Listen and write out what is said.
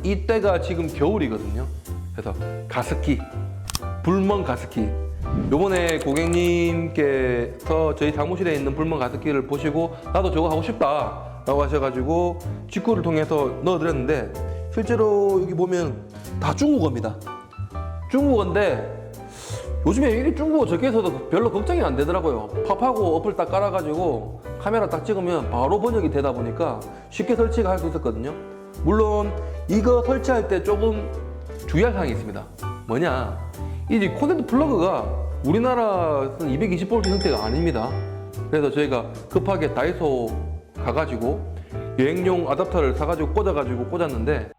이때가 지금 겨울이거든요. 그래서 가습기, 불멍 가습기. 요번에 고객님께서 저희 사무실에 있는 불멍 가습기를 보시고 나도 저거 하고 싶다 라고 하셔가지고 직구를 통해서 넣어드렸는데, 실제로 여기 보면 다 중국어입니다. 중국어인데 요즘에 이 중국어 적혀서도 별로 걱정이 안 되더라고요. 팝하고 어플 딱 깔아가지고 카메라 딱 찍으면 바로 번역이 되다 보니까 쉽게 설치가 할 수 있었거든요. 물론 이거 설치할 때 조금 주의할 사항이 있습니다. 뭐냐, 이 콘센트 플러그가 우리나라 220V 형태가 아닙니다. 그래서 저희가 급하게 다이소 가가지고 여행용 어댑터를 사가지고 꽂아가지고 꽂았는데,